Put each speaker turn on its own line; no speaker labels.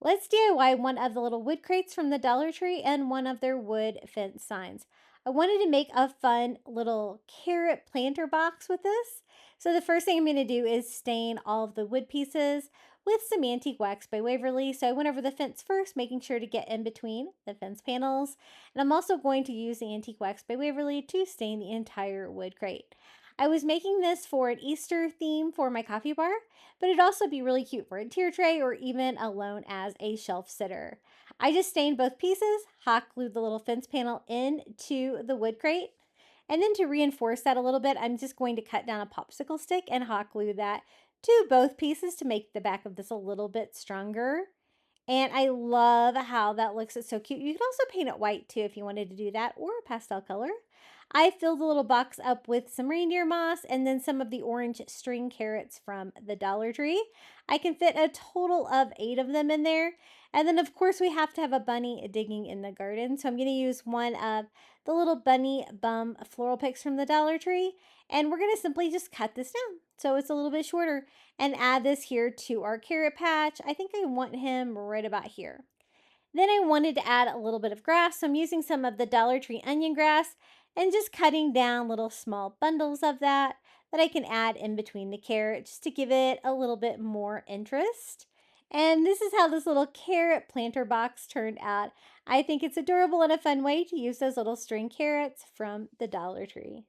Let's DIY one of the little wood crates from the Dollar Tree and one of their wood fence signs. I wanted to make a fun little carrot planter box with this. So the first thing I'm going to do is stain all of the wood pieces with some Antique Wax by Waverly. So I went over the fence first, making sure to get in between the fence panels. And I'm also going to use the Antique Wax by Waverly to stain the entire wood crate. I was making this for an Easter theme for my coffee bar, but it'd also be really cute for a tier tray or even alone as a shelf sitter. I just stained both pieces, hot glued the little fence panel into the wood crate, and then to reinforce that a little bit, I'm just going to cut down a popsicle stick and hot glue that to both pieces to make the back of this a little bit stronger. And I love how that looks. It's so cute. You can also paint it white too if you wanted to do that, or a pastel color. I filled the little box up with some reindeer moss and then some of the orange string carrots from the Dollar Tree. I can fit a total of 8 of them in there. And then, of course, we have to have a bunny digging in the garden. So I'm going to use one of the little bunny bum floral picks from the Dollar Tree. And we're going to simply just cut this down so it's a little bit shorter and add this here to our carrot patch. I think I want him right about here. Then I wanted to add a little bit of grass, so I'm using some of the Dollar Tree onion grass and just cutting down little small bundles of that I can add in between the carrot just to give it a little bit more interest. And this is how this little carrot planter box turned out. I think it's adorable and a fun way to use those little string carrots from the Dollar Tree.